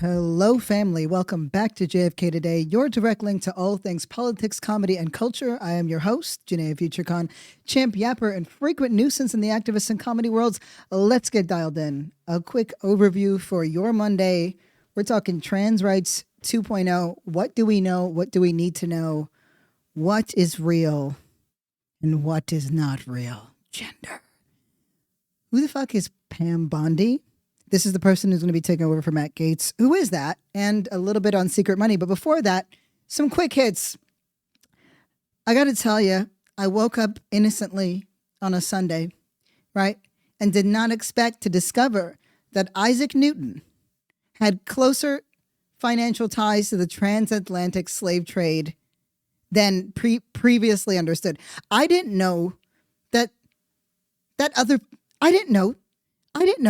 Hello, family. Welcome back to JFK Today, your direct link to all things politics, comedy, and culture. I am your host, Janaya Future Khan, champ yapper and frequent nuisance in the activist and comedy worlds. Let's get dialed in. A quick overview for your Monday. We're talking trans rights 2.0. What do we know? What do we need to know? What is real and what is not real? Gender. Who the fuck is Pam Bondi? This is the person who's going to be taking over for Matt Gaetz. Who is that? And a little bit on secret money. But before that, some quick hits. I got to tell you, I woke up innocently on a Sunday, right? And did not expect to discover that Isaac Newton had closer financial ties to the transatlantic slave trade than previously understood. I didn't know that I didn't know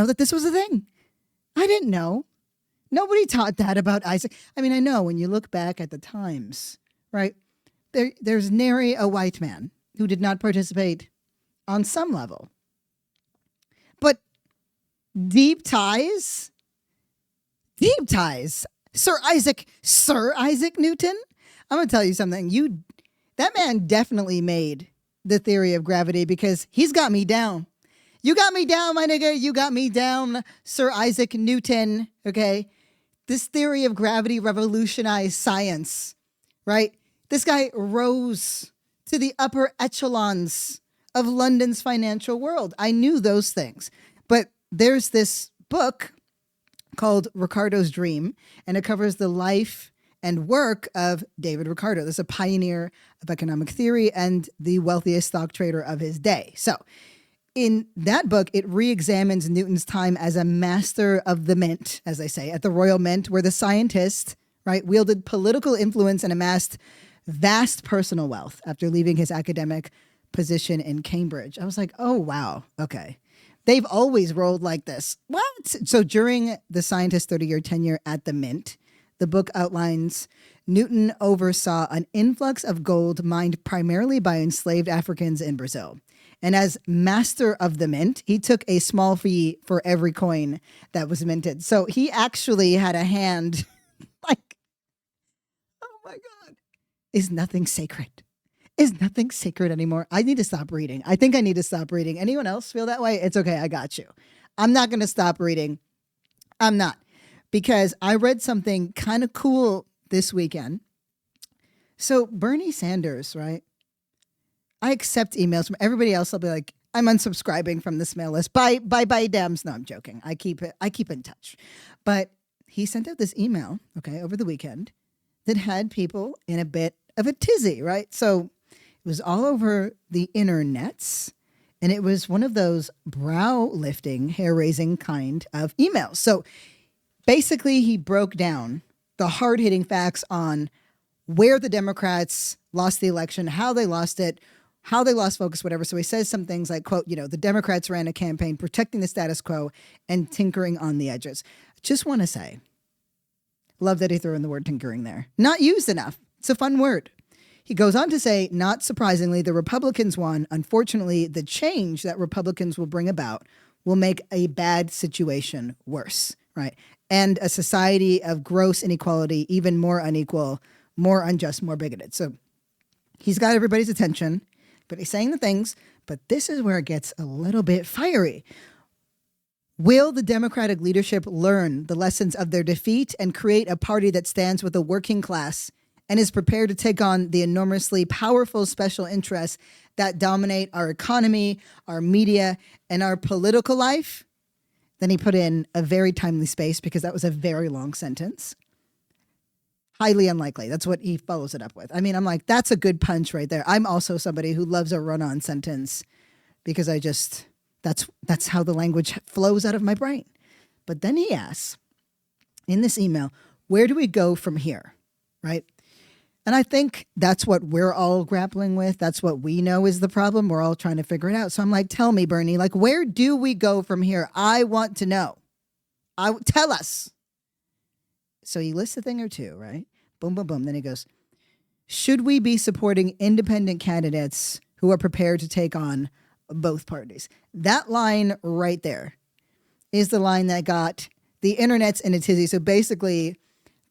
that this was a thing. I didn't know. Nobody taught that about Isaac. I mean, I know when you look back at the times, right? There's nary a white man who did not participate on some level. But deep ties. Sir Isaac Newton. I'm going to tell you something. That man definitely made the theory of gravity because he's got me down. You got me down, my nigga. You got me down, Sir Isaac Newton. Okay. This theory of gravity revolutionized science, right? This guy rose to the upper echelons of London's financial world. I knew those things. But there's this book called Ricardo's Dream, and it covers the life and work of David Ricardo. This is a pioneer of economic theory and the wealthiest stock trader of his day. So, in that book, it re-examines Newton's time as a master of the mint, as they say, at the Royal Mint, where the scientist, right, wielded political influence and amassed vast personal wealth after leaving his academic position in Cambridge. I was like, oh, wow. Okay. They've always rolled like this. What? So during the scientist's 30-year tenure at the Mint, the book outlines Newton oversaw an influx of gold mined primarily by enslaved Africans in Brazil. And as master of the mint, he took a small fee for every coin that was minted. So he actually had a hand like, oh my God, is nothing sacred? Is nothing sacred anymore? I need to stop reading. I think I need to stop reading. Anyone else feel that way? It's okay. I got you. I'm not going to stop reading. I'm not. Because I read something kind of cool this weekend. So Bernie Sanders, right? I accept emails from everybody else. I'll be like, I'm unsubscribing from this mail list. Bye, Dems. No, I'm joking. I keep in touch. But he sent out this email, okay, over the weekend that had people in a bit of a tizzy, right? So it was all over the internets, and it was one of those brow-lifting, hair-raising kind of emails. So basically, he broke down the hard-hitting facts on where the Democrats lost the election, how they lost it, how they lost focus, whatever. So he says some things like, quote, the Democrats ran a campaign protecting the status quo and tinkering on the edges. Just want to say, love that he threw in the word tinkering there. Not used enough. It's a fun word. He goes on to say, not surprisingly, the Republicans won. Unfortunately, the change that Republicans will bring about will make a bad situation worse, right? And a society of gross inequality, even more unequal, more unjust, more bigoted. So he's got everybody's attention, but he's saying the things, but this is where it gets a little bit fiery. Will the Democratic leadership learn the lessons of their defeat and create a party that stands with the working class and is prepared to take on the enormously powerful special interests that dominate our economy, our media, and our political life? Then he put in a very timely space because that was a very long sentence. Highly unlikely. That's what he follows it up with. I mean, I'm like, that's a good punch right there. I'm also somebody who loves a run-on sentence because that's how the language flows out of my brain. But then he asks in this email, where do we go from here? Right? And I think that's what we're all grappling with. That's what we know is the problem. We're all trying to figure it out. So I'm like, tell me, Bernie, like, where do we go from here? I want to know. Tell us. So he lists a thing or two, right? Boom, boom, boom. Then he goes, should we be supporting independent candidates who are prepared to take on both parties? That line right there is the line that got the internet's in a tizzy. So basically,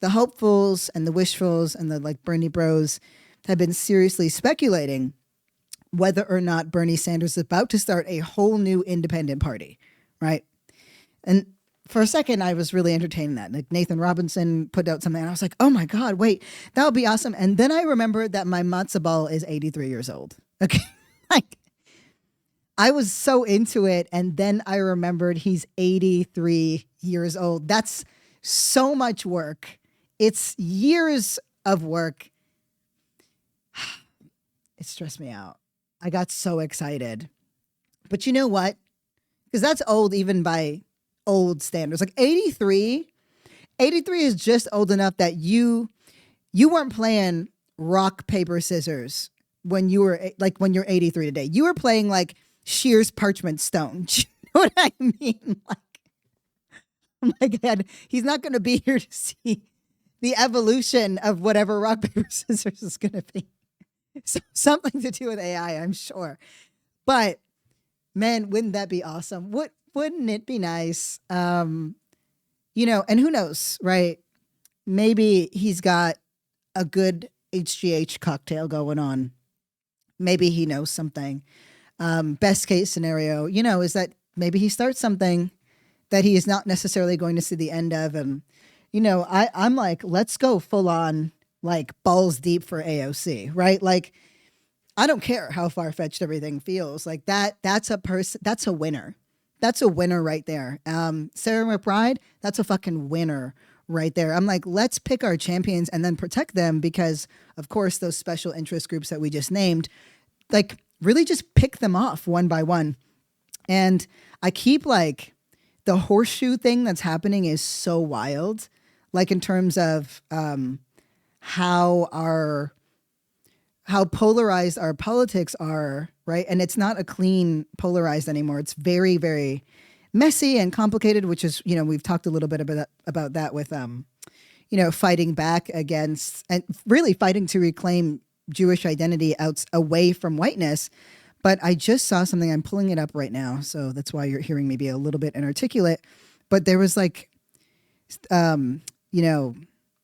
the hopefuls and the wishfuls and the like Bernie bros have been seriously speculating whether or not Bernie Sanders is about to start a whole new independent party, right? And for a second, I was really entertaining that. Like Nathan Robinson put out something, and I was like, oh my God, wait, that would be awesome. And then I remembered that my matzo ball is 83 years old. Okay. Like, I was so into it. And then I remembered he's 83 years old. That's so much work. It's years of work. It stressed me out. I got so excited. But you know what? Because that's old even by old standards. Like 83 is just old enough that you weren't playing rock, paper, scissors when you were like when you're 83 today. You were playing like Shears, Parchment, Stone. Do you know what I mean? Like, oh my God, he's not going to be here to see the evolution of whatever rock, paper, scissors is going to be. So something to do with AI, I'm sure. But man, wouldn't that be awesome? Wouldn't it be nice? And who knows, right? Maybe he's got a good HGH cocktail going on. Maybe he knows something. Best case scenario, is that maybe he starts something that he is not necessarily going to see the end of. And, I'm like, let's go full on, like balls deep for AOC, right? Like, I don't care how far-fetched everything feels. Like that's a winner. That's a winner right there. Sarah McBride, that's a fucking winner right there. I'm like, let's pick our champions and then protect them because, of course, those special interest groups that we just named, like really just pick them off one by one. And I keep like the horseshoe thing that's happening is so wild, like in terms of how polarized our politics are, right? And it's not a clean polarized anymore. It's very, very messy and complicated, which is, we've talked a little bit about that with, fighting back against and really fighting to reclaim Jewish identity away from whiteness. But I just saw something, I'm pulling it up right now. So that's why you're hearing me be a little bit inarticulate. But there was like,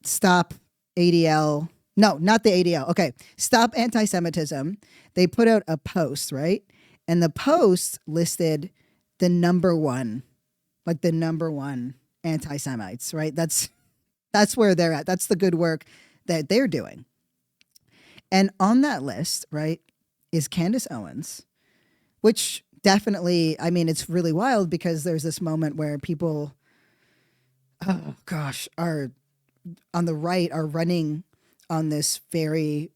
stop ADL. No, not the ADL. Okay. Stop anti-Semitism. They put out a post, right? And the post listed the number one anti-Semites, right? That's where they're at. That's the good work that they're doing. And on that list, right, is Candace Owens, which definitely, I mean, it's really wild because there's this moment where people, are on the right are running on this very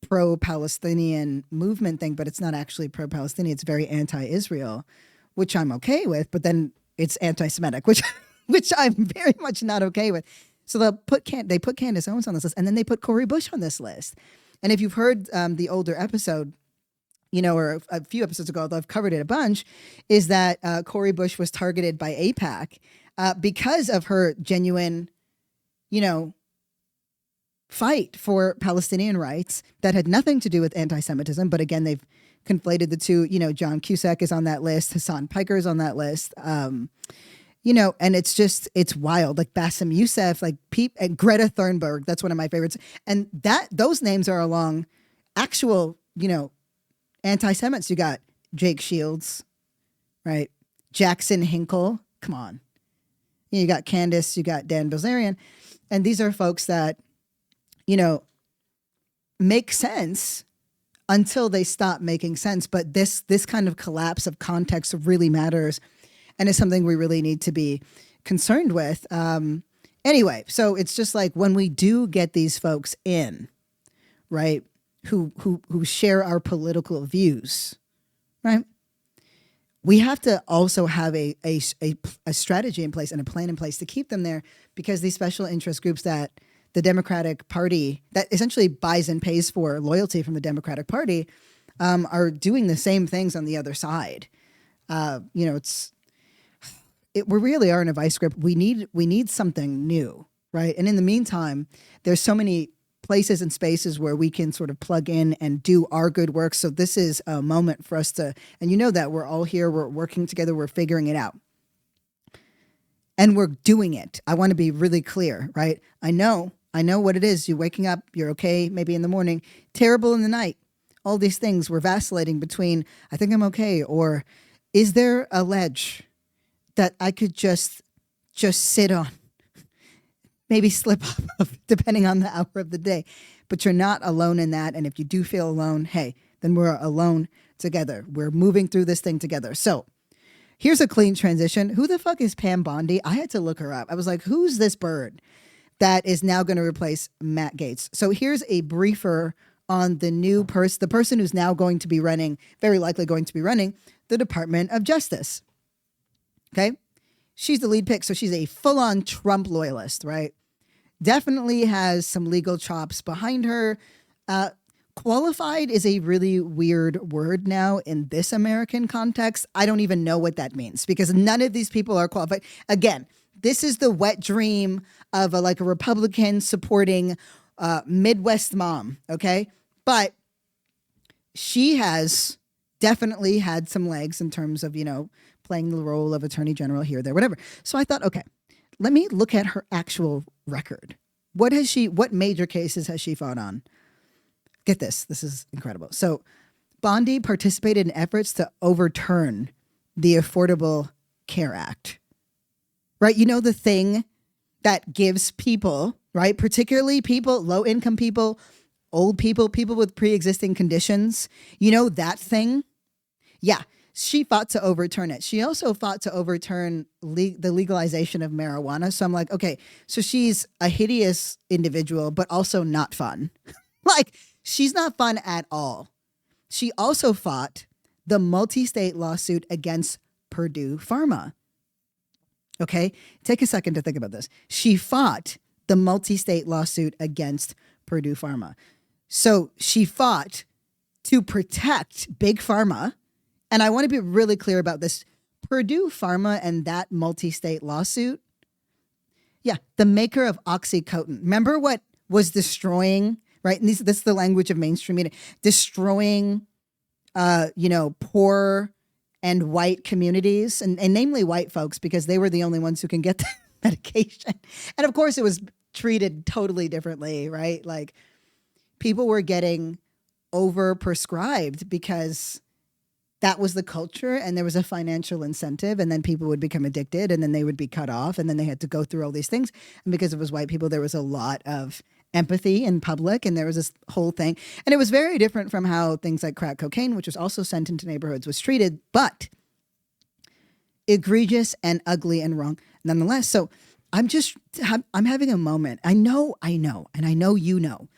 pro-Palestinian movement thing, but it's not actually pro-Palestinian. It's very anti-Israel, which I'm okay with, but then it's anti-Semitic, which I'm very much not okay with. So they put Candace Owens on this list, and then they put Cori Bush on this list. And if you've heard the older episode, or a few episodes ago, although I've covered it a bunch, is that Cori Bush was targeted by AIPAC because of her genuine, fight for Palestinian rights that had nothing to do with anti-Semitism. But again, they've conflated the two. John Cusack is on that list. Hassan Piker is on that list. And it's wild. Like Bassem Youssef, like and Greta Thunberg. That's one of my favorites. And those names are along actual, anti-Semites. You got Jake Shields, right? Jackson Hinkle. Come on. You got Candace, you got Dan Bilzerian. And these are folks that, make sense until they stop making sense. But this kind of collapse of context really matters and is something we really need to be concerned with. Anyway, so it's just like when we do get these folks in, right, who share our political views, right? We have to also have a strategy in place and a plan in place to keep them there, because these special interest groups that the Democratic Party, that essentially buys and pays for loyalty from the Democratic Party, are doing the same things on the other side. We really are in a vice grip. We need something new, right? And in the meantime, there's so many places and spaces where we can sort of plug in and do our good work. So this is a moment for us to, and that we're all here, we're working together, we're figuring it out. And we're doing it. I want to be really clear, right? I know what it is. You're waking up, you're okay, maybe in the morning, terrible in the night. All these things, we're vacillating between, I think I'm okay, or is there a ledge that I could just sit on, maybe slip off of, depending on the hour of the day. But you're not alone in that. And if you do feel alone, hey, then we're alone together. We're moving through this thing together. So here's a clean transition. Who the fuck is Pam Bondi? I had to look her up. I was like, who's this bird that is now going to replace Matt Gaetz? So here's a briefer on the new person, the person who's now going to be running, very likely going to be running, the Department of Justice. Okay? She's the lead pick, so she's a full-on Trump loyalist, right? Definitely has some legal chops behind her. Qualified is a really weird word now in this American context. I don't even know what that means because none of these people are qualified. Again, this is the wet dream of a Republican supporting Midwest mom, okay? But she has definitely had some legs in terms of, playing the role of attorney general here, there, whatever. So I thought, okay, let me look at her actual record. What major cases has she fought on? Get this. This is incredible. So Bondi participated in efforts to overturn the Affordable Care Act, right? The thing that gives people, right, particularly people, low-income people, old people, people with pre-existing conditions, that thing? Yeah, she fought to overturn it. She also fought to overturn the legalization of marijuana. So I'm like, okay, so she's a hideous individual, but also not fun. She's not fun at all. She also fought the multi-state lawsuit against Purdue Pharma. Okay, take a second to think about this. She fought the multi-state lawsuit against Purdue Pharma. So she fought to protect Big Pharma. And I want to be really clear about this. Purdue Pharma and that multi-state lawsuit. Yeah, the maker of OxyContin. Remember what was destroying, right? And this is the language of mainstream media. Destroying, poor and white communities, and namely white folks, because they were the only ones who can get the medication. And of course, it was treated totally differently, right? People were getting over-prescribed because that was the culture and there was a financial incentive, and then people would become addicted and then they would be cut off and then they had to go through all these things. And because it was white people, there was a lot of empathy in public and there was this whole thing. And it was very different from how things like crack cocaine, which was also sent into neighborhoods, was treated, but egregious and ugly and wrong nonetheless. So I'm having a moment. I know, and I know you know.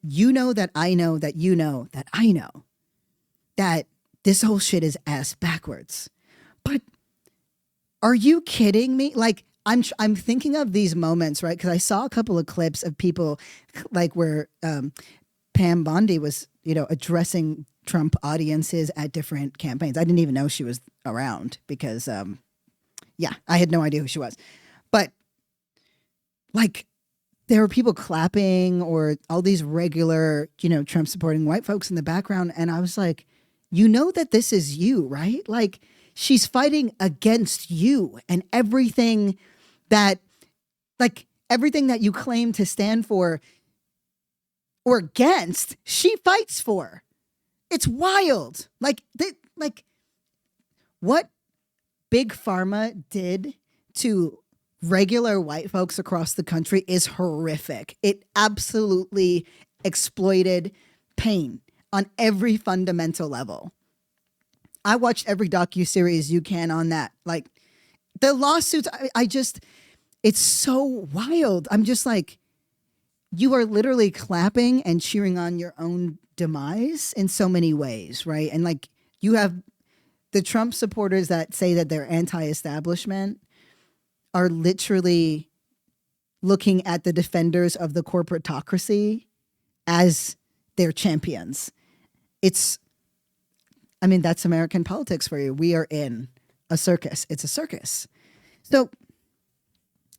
You know that I know that you know that I know that this whole shit is ass backwards. But are you kidding me? I'm thinking of these moments, right? Because I saw a couple of clips of people where Pam Bondi was, addressing Trump audiences at different campaigns. I didn't even know she was around because, I had no idea who she was. But there were people clapping or all these regular, Trump supporting white folks in the background. And I was like, that this is you, right? She's fighting against you and everything that you claim to stand for or against, she fights for. It's wild. What Big Pharma did to regular white folks across the country is horrific. It absolutely exploited pain on every fundamental level. I watched every docuseries you can on that. The lawsuits, it's so wild. I'm just you are literally clapping and cheering on your own demise in so many ways, right? And you have the Trump supporters that say that they're anti-establishment are literally looking at the defenders of the corporatocracy as their champions. That's American politics for you. We are in a circus. It's a circus. So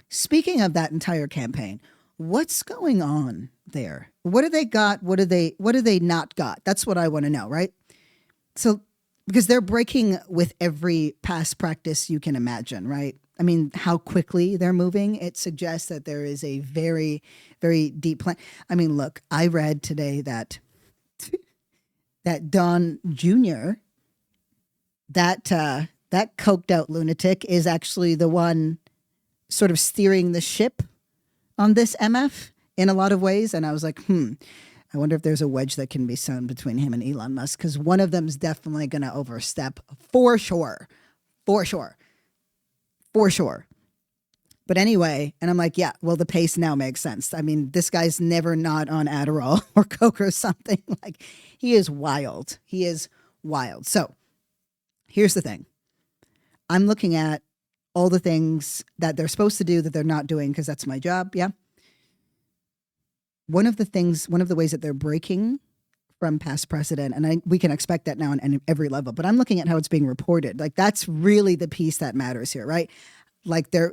speaking of that entire campaign, what's going on there? What do they got? What do they not got? That's what I want to know, right? So, because they're breaking with every past practice you can imagine, right? I mean, how quickly they're moving, it suggests that there is a very, very deep plan. I mean, look, I read today that Don Jr., that coked out lunatic, is actually the one sort of steering the ship on this MF in a lot of ways. And I was like, I wonder if there's a wedge that can be sewn between him and Elon Musk, because one of them's definitely going to overstep for sure. For sure. For sure. But anyway, and I'm like, yeah, well, the pace now makes sense. I mean, this guy's never not on Adderall or Coke or something. Like, he is wild. He is wild. So here's the thing. I'm looking at all the things that they're supposed to do that they're not doing, because that's my job. Yeah. One of the ways that they're breaking from past precedent, and we can expect that now on every level, but I'm looking at how it's being reported. Like, that's really the piece that matters here, right? Like, they're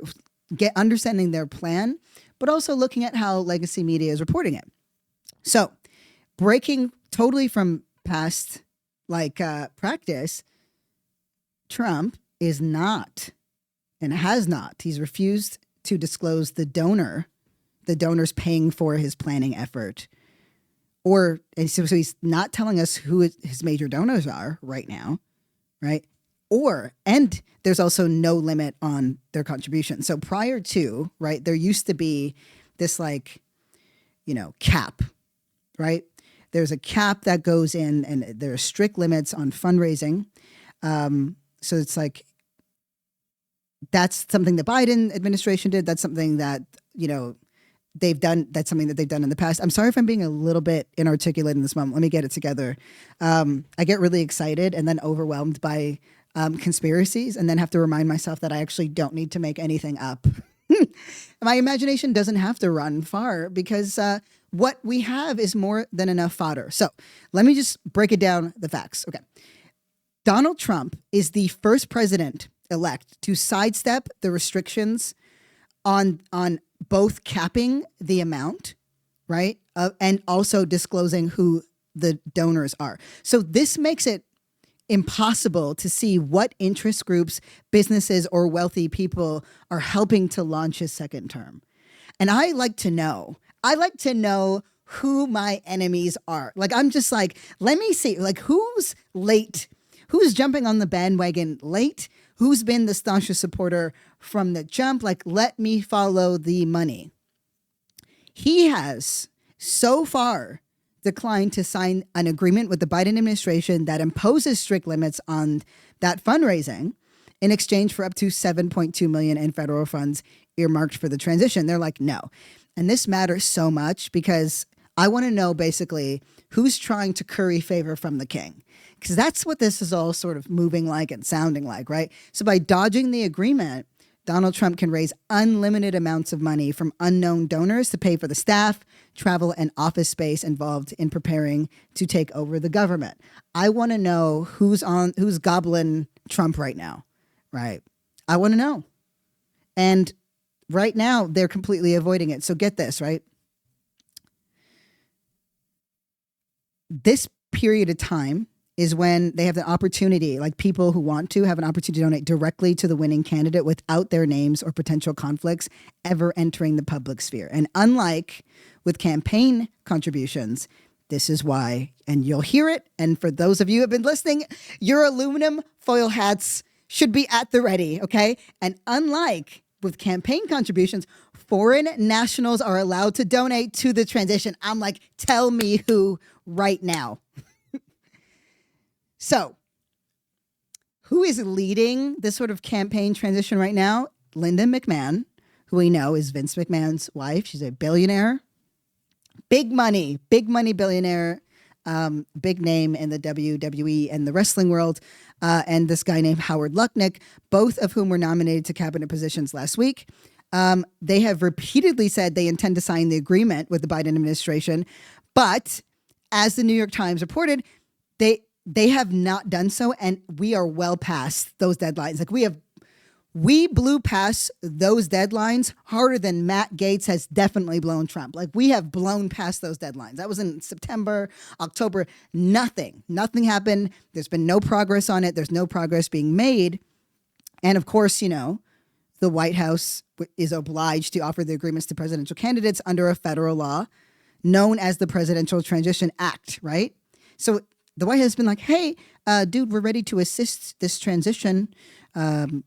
understanding their plan, but also looking at how legacy media is reporting it. So breaking totally from past practice, Trump is not and has not. He's refused to disclose the donors paying for his planning effort. And so he's not telling us who his major donors are right now, right? And there's also no limit on their contribution. So prior to, right, there used to be this cap, right? There's a cap that goes in, and there are strict limits on fundraising. So it's like, that's something the Biden administration did. That's something that, they've done. That's something that they've done in the past. I'm sorry if I'm being a little bit inarticulate in this moment. Let me get it together. I get really excited and then overwhelmed by conspiracies, and then have to remind myself that I actually don't need to make anything up. My imagination doesn't have to run far, because what we have is more than enough fodder. So let me just break it down, the facts. Okay. Donald Trump is the first president-elect to sidestep the restrictions on both capping the amount, right, and also disclosing who the donors are. So this makes it impossible to see what interest groups, businesses, or wealthy people are helping to launch his second term. And I like to know who my enemies are. Like, I'm just like, let me see, like, who's late, who's jumping on the bandwagon late, who's been the staunchest supporter from the jump. Like, let me follow the money. He has so far declined to sign an agreement with the Biden administration that imposes strict limits on that fundraising in exchange for up to $7.2 million in federal funds earmarked for the transition. They're like, no. And this matters so much, because I want to know basically who's trying to curry favor from the king, because that's what this is all sort of moving like and sounding like, right? So by dodging the agreement, Donald Trump can raise unlimited amounts of money from unknown donors to pay for the staff, travel, and office space involved in preparing to take over the government. I want to know who's gobbling Trump right now, right? I want to know. And right now, they're completely avoiding it. So get this, right? This period of time is when they have the opportunity, like people who want to have an opportunity to donate directly to the winning candidate without their names or potential conflicts ever entering the public sphere. And unlike with campaign contributions, this is why, and you'll hear it. And for those of you who have been listening, your aluminum foil hats should be at the ready, okay? And unlike with campaign contributions, foreign nationals are allowed to donate to the transition. I'm like, tell me who right now. So, who is leading this sort of campaign transition right now? Linda McMahon, who we know is Vince McMahon's wife. She's a billionaire, big money billionaire, big name in the WWE and the wrestling world. And this guy named Howard Lutnick, both of whom were nominated to cabinet positions last week. They have repeatedly said they intend to sign the agreement with the Biden administration. But as the New York Times reported, they have not done so, and we are well past those deadlines. Like, we blew past those deadlines harder than Matt Gaetz has definitely blown Trump. Like, we have blown past those deadlines. That was in September, October. Nothing happened. There's been no progress on it. There's no progress being made. And of course, the White House is obliged to offer the agreements to presidential candidates under a federal law known as the Presidential Transition Act, right? So the White House has been like, hey, dude, we're ready to assist this transition, to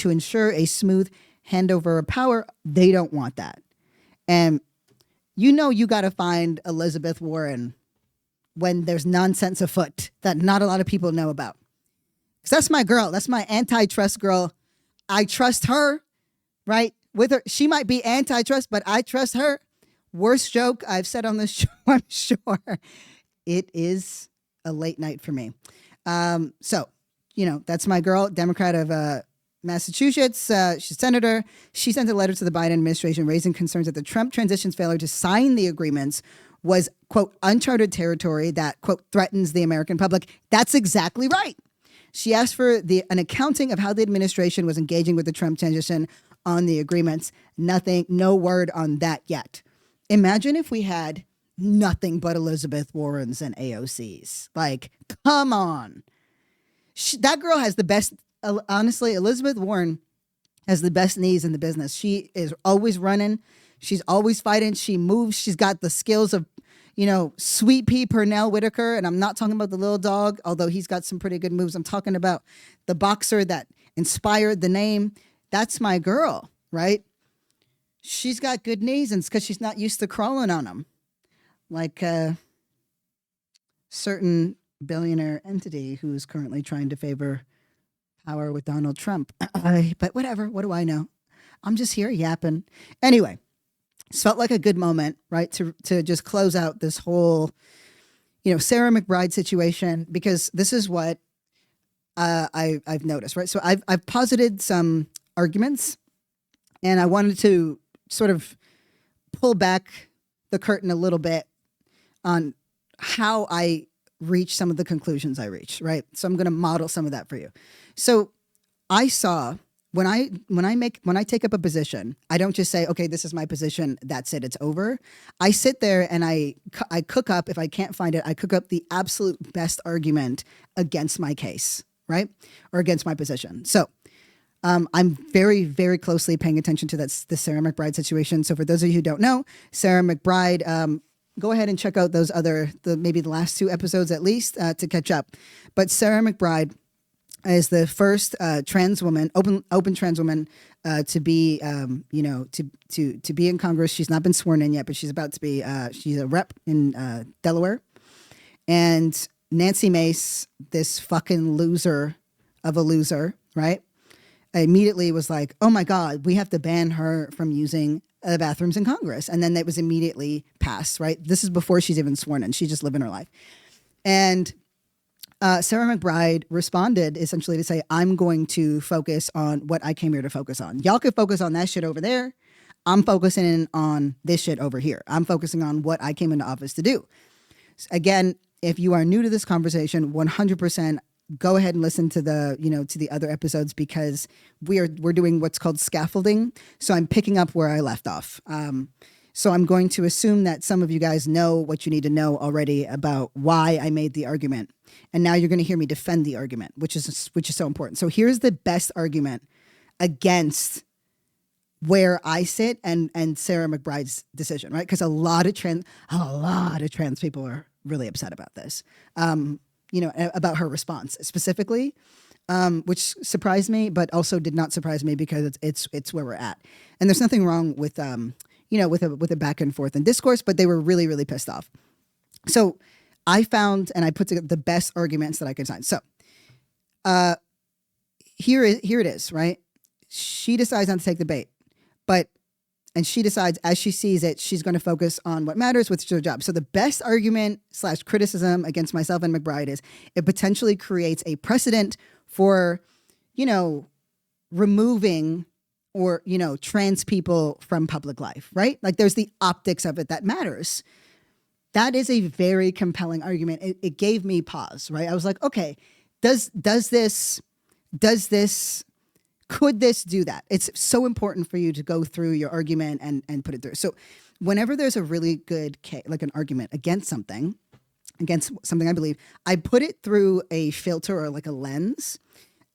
ensure a smooth handover of power. They don't want that. And you got to find Elizabeth Warren when there's nonsense afoot that not a lot of people know about. Because that's my girl. That's my antitrust girl. I trust her, right? With her, she might be antitrust, but I trust her. Worst joke I've said on this show, I'm sure. It is a late night for me. So, that's my girl, Democrat of Massachusetts. She's a senator. She sent a letter to the Biden administration raising concerns that the Trump transition's failure to sign the agreements was, quote, uncharted territory that, quote, threatens the American public. That's exactly right. She asked for an accounting of how the administration was engaging with the Trump transition on the agreements. Nothing, no word on that yet. Imagine if we had nothing but Elizabeth Warrens and AOCs. Like, come on. That girl has the best, honestly, Elizabeth Warren has the best knees in the business. She is always running. She's always fighting. She moves. She's got the skills of, Sweet Pea Purnell Whitaker. And I'm not talking about the little dog, although he's got some pretty good moves. I'm talking about the boxer that inspired the name. That's my girl, right? She's got good knees, and it's because she's not used to crawling on them. Like a certain billionaire entity who's currently trying to favor power with Donald Trump. But whatever, what do I know? I'm just here yapping. Anyway, it felt like a good moment, right, to just close out this whole, Sarah McBride situation, because this is what I've noticed, right? So I've posited some arguments, and I wanted to sort of pull back the curtain a little bit on how I reach some of the conclusions I reach, right? So I'm going to model some of that for you. So I saw when I take up a position, I don't just say, okay, this is my position. That's it. It's over. I sit there and I cook up, if I can't find it, I cook up the absolute best argument against my case, right? Or against my position. So I'm very, very closely paying attention to the Sarah McBride situation. So for those of you who don't know, Sarah McBride, go ahead and check out those maybe the last 2 episodes at least to catch up. But Sarah McBride is the first trans woman, open trans woman to be, to be in Congress. She's not been sworn in yet, but she's about to be. She's a rep in Delaware. And Nancy Mace, this fucking loser of a loser, right? Immediately was like, oh my God, we have to ban her from using bathrooms in Congress. And then that was immediately passed, right? This is before she's even sworn in. She's just living her life. And Sarah McBride responded essentially to say, I'm going to focus on what I came here to focus on. Y'all could focus on that shit over there. I'm focusing on this shit over here. I'm focusing on what I came into office to do. Again, if you are new to this conversation, 100% go ahead and listen to the other episodes, because we're doing what's called scaffolding. So I'm picking up where I left off. So I'm going to assume that some of you guys know what you need to know already about why I made the argument. And now you're going to hear me defend the argument, which is so important. So here's the best argument against where I sit and Sarah McBride's decision, right? Because a lot of trans people are really upset about this. About her response specifically, which surprised me, but also did not surprise me because it's where we're at. And there's nothing wrong with, with a back and forth and discourse, but they were really, really pissed off. So I found, and I put together the best arguments that I could find. So here it is, right? She decides not to take the bait, and she decides as she sees it, she's going to focus on what matters, which is her job. So the best argument / criticism against myself and McBride is it potentially creates a precedent for, removing or, trans people from public life, right? Like there's the optics of it that matters. That is a very compelling argument. It gave me pause, right? I was like, okay, could this do that? It's so important for you to go through your argument and put it through. So whenever there's a really good case, like an argument against something I believe, I put it through a filter or like a lens.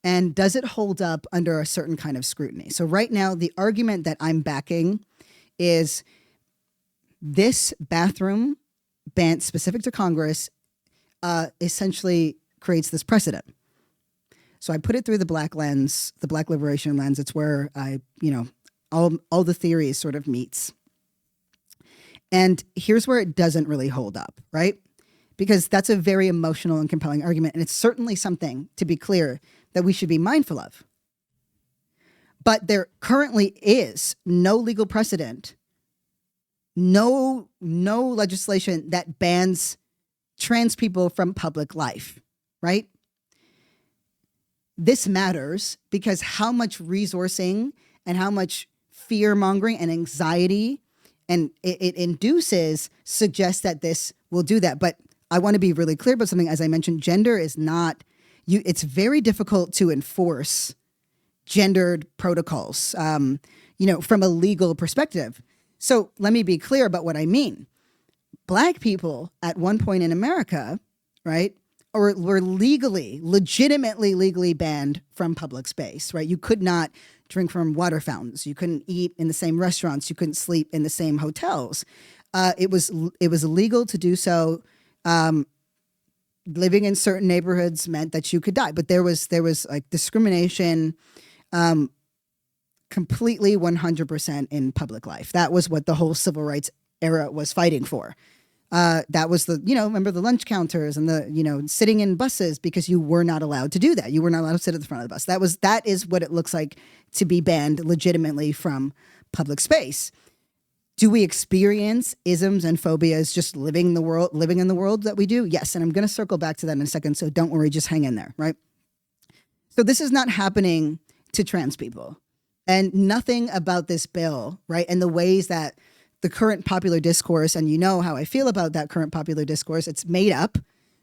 And does it hold up under a certain kind of scrutiny? So right now, the argument that I'm backing is this bathroom ban specific to Congress essentially creates this precedent. So I put it through the Black lens, the Black liberation lens. It's where all the theories sort of meets. And here's where it doesn't really hold up, right? Because that's a very emotional and compelling argument. And it's certainly something, to be clear, that we should be mindful of. But there currently is no legal precedent, no legislation that bans trans people from public life, right? This matters because how much resourcing and how much fear mongering and anxiety and it induces suggests that this will do that. But I want to be really clear about something. As I mentioned, gender is not you. It's very difficult to enforce gendered protocols, from a legal perspective. So let me be clear about what I mean. Black people at one point in America, right, or were legitimately legally banned from public space, right? You could not drink from water fountains. You couldn't eat in the same restaurants. You couldn't sleep in the same hotels. It was illegal to do so. Living in certain neighborhoods meant that you could die, but there was like discrimination, completely 100% in public life. That was what the whole civil rights era was fighting for. That was remember the lunch counters and the, sitting in buses because you were not allowed to do that. You were not allowed to sit at the front of the bus. That is what it looks like to be banned legitimately from public space. Do we experience isms and phobias just living in the world that we do? Yes. And I'm going to circle back to that in a second. So don't worry, just hang in there. Right. So this is not happening to trans people, and nothing about this bill, right, and the ways that the current popular discourse, and you know how I feel about that current popular discourse, it's made up,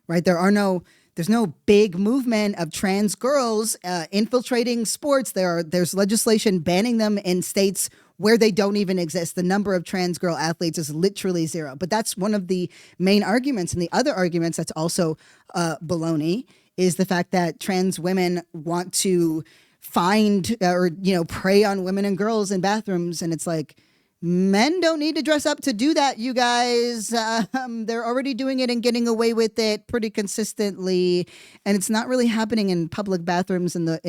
right? There's no big movement of trans girls infiltrating sports. There's legislation banning them in states where they don't even exist. The number of trans girl athletes is literally zero. But that's one of the main arguments. And the other arguments that's also baloney is the fact that trans women want to find or prey on women and girls in bathrooms. And it's like, men don't need to dress up to do that, you guys. They're already doing it and getting away with it pretty consistently. And it's not really happening in public bathrooms at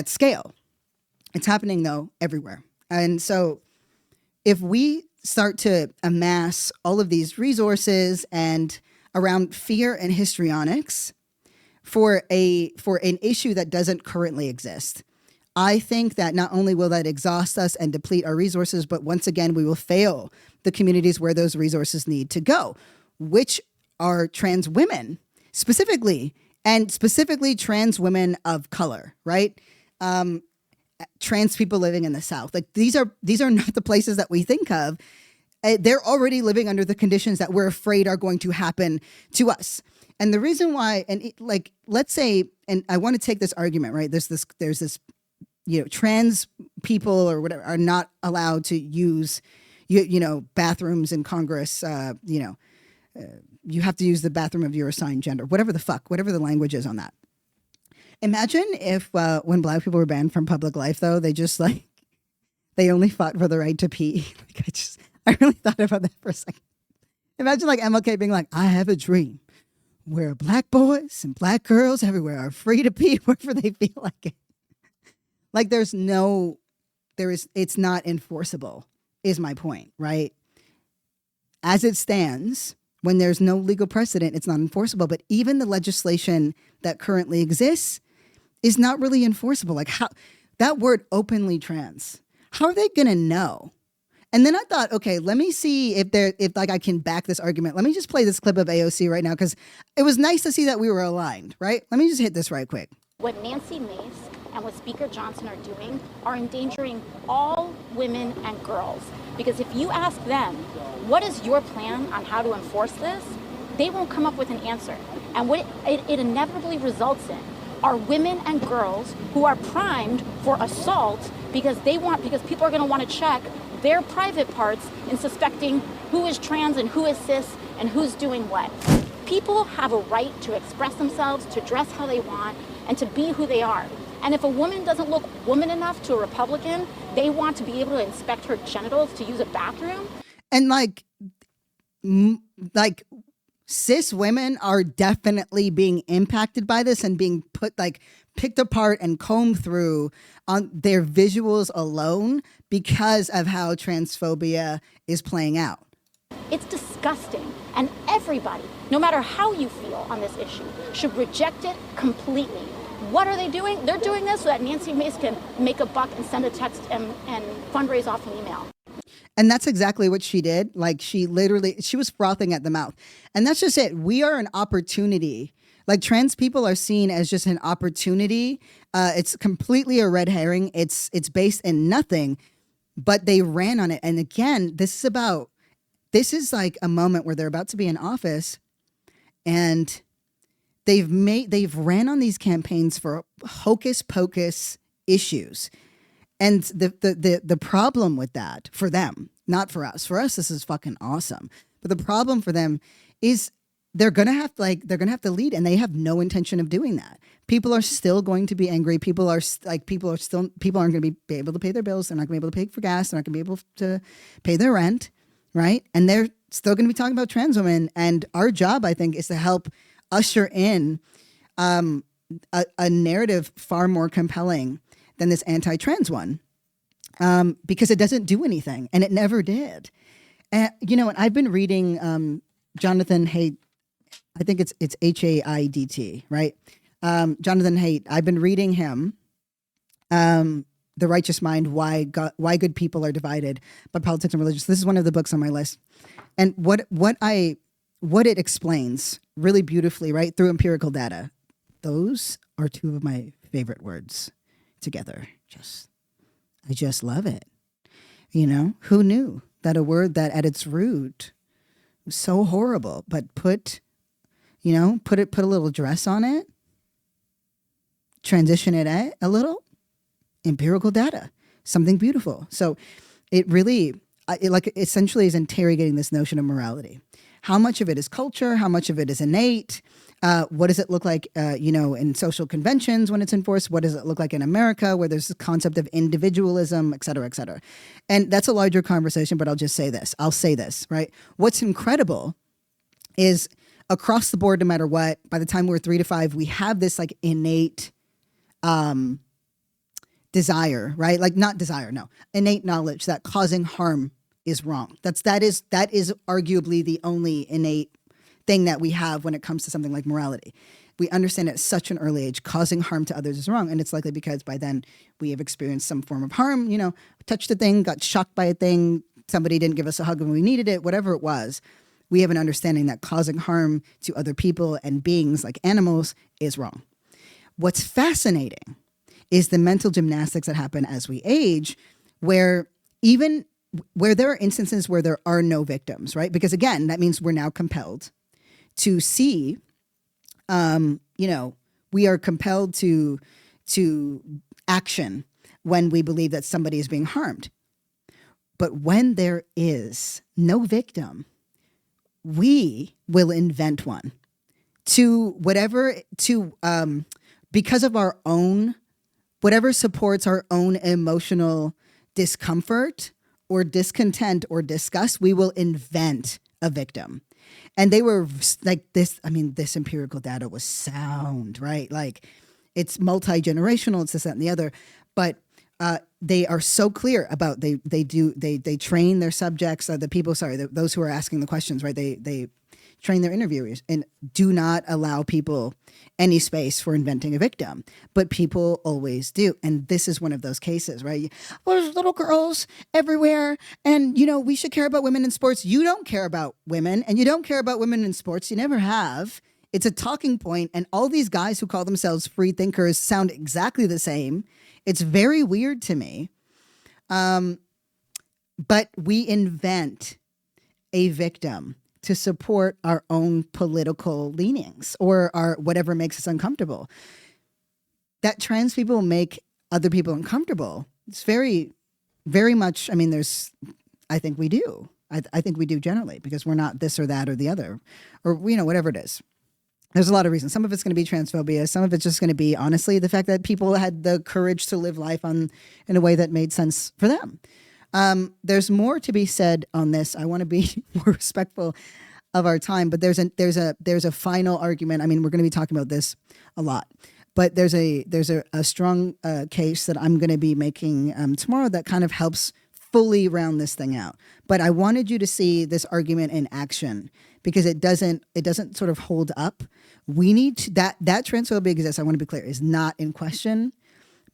scale. It's happening, though, everywhere. And so if we start to amass all of these resources and around fear and histrionics for an issue that doesn't currently exist, I think that not only will that exhaust us and deplete our resources, but once again, we will fail the communities where those resources need to go, which are trans women specifically, and specifically trans women of color, right? Trans people living in the South. Like these are not the places that we think of. They're already living under the conditions that we're afraid are going to happen to us. And the reason why, let's say, and I want to take this argument, right? There's this, trans people or whatever are not allowed to use, bathrooms in Congress. You have to use the bathroom of your assigned gender, whatever the language is on that. Imagine if when Black people were banned from public life, though, they just they only fought for the right to pee. I really thought about that for a second. Imagine MLK being like, I have a dream where Black boys and Black girls everywhere are free to pee wherever they feel like it. It's not enforceable, is my point, right? As it stands, when there's no legal precedent, it's not enforceable. But even the legislation that currently exists is not really enforceable. How that word openly trans, how are they going to know? And then I thought, okay, let me see if I can back this argument. Let me just play this clip of AOC right now, because it was nice to see that we were aligned, right? Let me just hit this right quick. What Nancy Mace and what Speaker Johnson are doing are endangering all women and girls. Because if you ask them, what is your plan on how to enforce this? They won't come up with an answer. And what it inevitably results in are women and girls who are primed for assault because people are going to want to check their private parts in suspecting who is trans and who is cis and who's doing what. People have a right to express themselves, to dress how they want, and to be who they are. And if a woman doesn't look woman enough to a Republican, they want to be able to inspect her genitals to use a bathroom. And like cis women are definitely being impacted by this and being picked apart and combed through on their visuals alone because of how transphobia is playing out. It's disgusting, and everybody, no matter how you feel on this issue, should reject it completely. What are they doing? They're doing this so that Nancy Mace can make a buck and send a text and fundraise off an email. And that's exactly what she did. Like she was frothing at the mouth. And that's just it. We are an opportunity. Like trans people are seen as just an opportunity. It's completely a red herring. It's based in nothing, but they ran on it. And again, this is like a moment where they're about to be in office and they've ran on these campaigns for hocus pocus issues. And the problem with that for them, not for us. For us, this is fucking awesome. But the problem for them is they're gonna have to lead, and they have no intention of doing that. People are still going to be angry. People aren't going to be able to pay their bills. They're not going to be able to pay for gas. They're not going to be able to pay their rent, right? And they're still going to be talking about trans women. And our job, I think, is to help usher in a narrative far more compelling than this anti-trans one, because it doesn't do anything, and it never did. And and I've been reading Jonathan Haidt. I think it's Haidt, right? Jonathan Haidt. I've been reading him, The Righteous Mind: Why Good People Are Divided by Politics and Religion. This is one of the books on my list, and what it explains really beautifully, right, through empirical data. Those are two of my favorite words together. I just love it. Who knew that a word that at its root was so horrible, but put a little dress on it, transition it a little, empirical data, something beautiful. So it really, essentially is interrogating this notion of morality. How much of it is culture? How much of it is innate? What does it look like, in social conventions when it's enforced? What does it look like in America where there's this concept of individualism, et cetera, et cetera? And that's a larger conversation, but I'll just say this. I'll say this, right? What's incredible is across the board, no matter what, by the time we're 3 to 5, we have this like innate desire, right? Like not desire, no, innate knowledge that causing harm is wrong. That is arguably the only innate thing that we have when it comes to something like morality. We understand at such an early age, causing harm to others is wrong. And it's likely because by then we have experienced some form of harm, touched a thing, got shocked by a thing, somebody didn't give us a hug when we needed it, whatever it was. We have an understanding that causing harm to other people and beings like animals is wrong. What's fascinating is the mental gymnastics that happen as we age, where there are instances where there are no victims, right? Because again, that means we're now compelled to see, we are compelled to action when we believe that somebody is being harmed. But when there is no victim, we will invent one because of our own, whatever supports our own emotional discomfort or discontent or disgust, we will invent a victim. And they were like this, this empirical data was sound, right? Like it's multi-generational, it's this, that, and the other. But they are so clear about, they train their subjects, those who are asking the questions, right? They train their interviewers and do not allow people any space for inventing a victim. But people always do. And this is one of those cases, right? Well, there's little girls everywhere. And, we should care about women in sports. You don't care about women, and you don't care about women in sports. You never have. It's a talking point. And all these guys who call themselves free thinkers sound exactly the same. It's very weird to me. But we invent a victim to support our own political leanings or our whatever makes us uncomfortable. That trans people make other people uncomfortable. It's very, very much, I think we do. I think we do generally because we're not this or that or the other or, whatever it is. There's a lot of reasons. Some of it's going to be transphobia. Some of it's just going to be, honestly, the fact that people had the courage to live life in a way that made sense for them. There's more to be said on this. I want to be more respectful of our time, but there's a final argument. I mean, we're going to be talking about this a lot, but there's a strong case that I'm going to be making tomorrow that kind of helps fully round this thing out. But I wanted you to see this argument in action because it doesn't sort of hold up. We need to, that transphobia exists. I want to be clear, is not in question,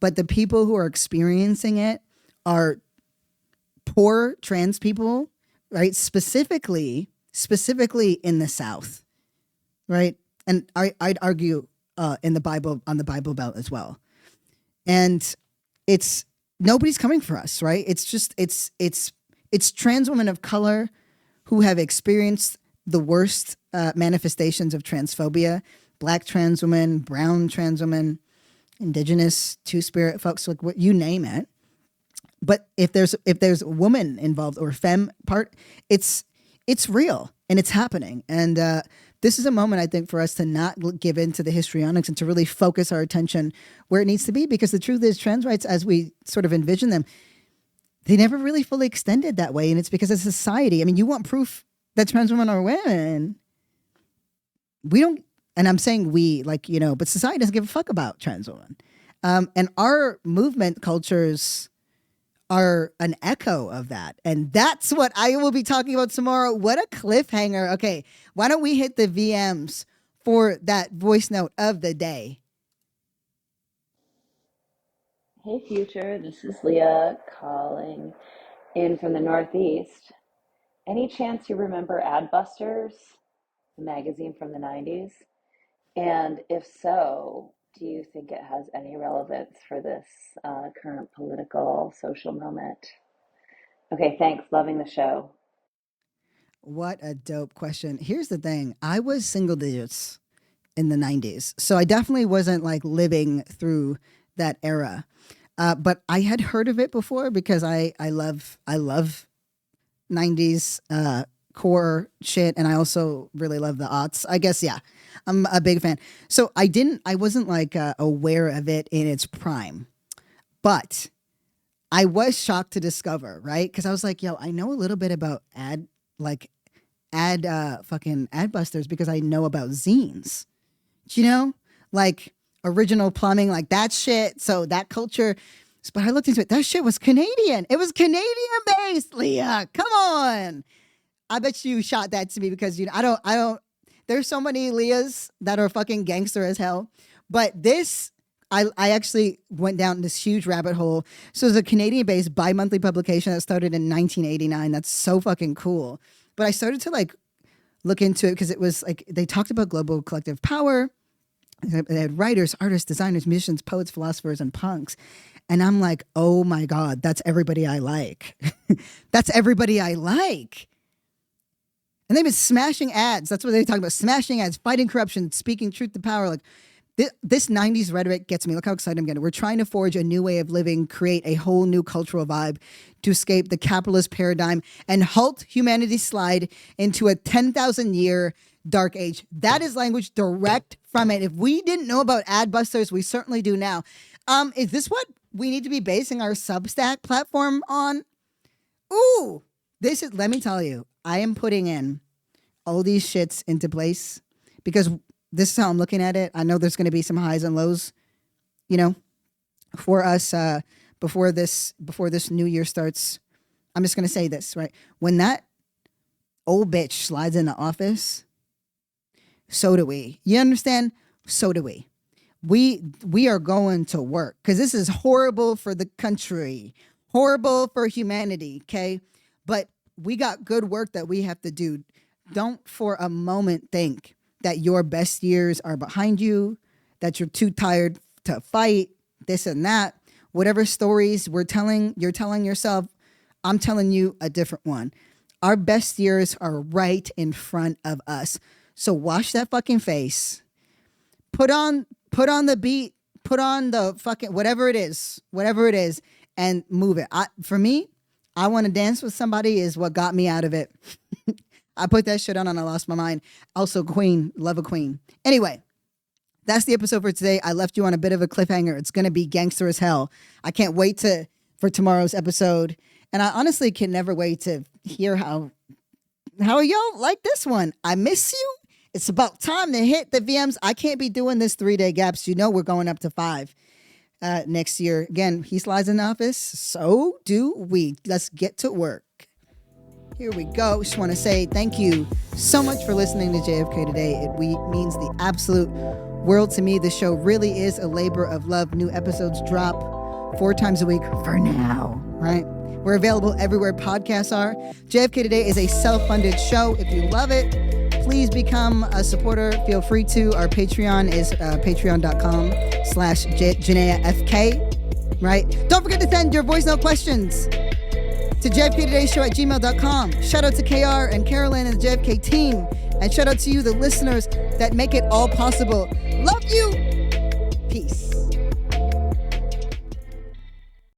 but the people who are experiencing it are poor trans people, right? Specifically in the South, right? And I'd argue in the Bible, on the Bible Belt as well. And it's, nobody's coming for us, right? It's just, it's trans women of color who have experienced the worst manifestations of transphobia. Black trans women, brown trans women, indigenous, two-spirit folks, like what you name it. But if there's a woman involved or femme part, it's real and it's happening. And this is a moment, I think, for us to not give in to the histrionics and to really focus our attention where it needs to be. Because the truth is, trans rights, as we sort of envision them, they never really fully extended that way. And it's because of society. I mean, you want proof that trans women are women. We don't, and I'm saying we, like, you know, but society doesn't give a fuck about trans women. And our movement cultures are an echo of that. And that's what I will be talking about tomorrow. What a cliffhanger. Okay, why don't we hit the VMs for that voice note of the day? Hey, Future. This is Leah calling in from the Northeast. Any chance you remember Adbusters, the magazine from the 90s? And if so, do you think it has any relevance for this current political, social moment? Okay, thanks. Loving the show. What a dope question. Here's the thing. I was single digits in the 90s. So I definitely wasn't like living through that era. But I had heard of it before because I love 90s core shit, and I also really love the aughts. I guess, yeah, I'm a big fan. So I wasn't like aware of it in its prime, but I was shocked to discover, right? Because I was like, yo, I know a little bit about fucking Adbusters because I know about zines, you know, like original plumbing, like that shit. So that culture. But I looked into it. That shit was Canadian. It was Canadian based, Leah. Come on. I bet you shot that to me because, you know, I don't, there's so many Leahs that are fucking gangster as hell. But this, I actually went down this huge rabbit hole. So it's a Canadian based bi-monthly publication that started in 1989. That's so fucking cool. But I started to like look into it because it was like, they talked about global collective power. They had writers, artists, designers, musicians, poets, philosophers, and punks. And I'm like, oh my God, that's everybody I like. That's everybody I like. And they've been smashing ads. That's what they're talking about. Smashing ads, fighting corruption, speaking truth to power. Like this 90s rhetoric gets me. Look how excited I'm getting. We're trying to forge a new way of living, create a whole new cultural vibe to escape the capitalist paradigm and halt humanity's slide into a 10,000 year dark age. That is language direct from it. If we didn't know about Adbusters, we certainly do now. Is this what we need to be basing our Substack platform on? Ooh, let me tell you, I am putting in all these shits into place because this is how I'm looking at it. I know there's going to be some highs and lows, you know, for us before this new year starts. I'm just going to say this, right? When that old bitch slides in the office, so do we. You understand? So do we. We are going to work because this is horrible for the country, horrible for humanity, okay? But we got good work that we have to do. Don't for a moment think that your best years are behind you, that you're too tired to fight, this and that. Whatever stories you're telling yourself, I'm telling you a different one. Our best years are right in front of us. So wash that fucking face. Put on the beat, put on the fucking whatever it is, and move it. For me, I want to dance with somebody is what got me out of it. I put that shit on and I lost my mind. Also, Queen, love a Queen. Anyway, that's the episode for today. I left you on a bit of a cliffhanger. It's going to be gangster as hell. I can't wait for tomorrow's episode. And I honestly can never wait to hear how y'all like this one. I miss you. It's about time to hit the VMs. I can't be doing this 3-day gaps. You know we're going up to 5 next year. Again, he slides in office. So do we. Let's get to work. Here we go. Just want to say thank you so much for listening to JFK today. It means the absolute world to me. The show really is a labor of love. New episodes drop 4 times a week for now, right? We're available everywhere podcasts are. JFK Today is a self-funded show. If you love it, please become a supporter. Feel free to. Our Patreon is patreon.com/JanayaFK, right? Don't forget to send your voice note questions to jfktodayShow@gmail.com. Shout out to KR and Carolyn and the JFK team. And shout out to you, the listeners that make it all possible. Love you.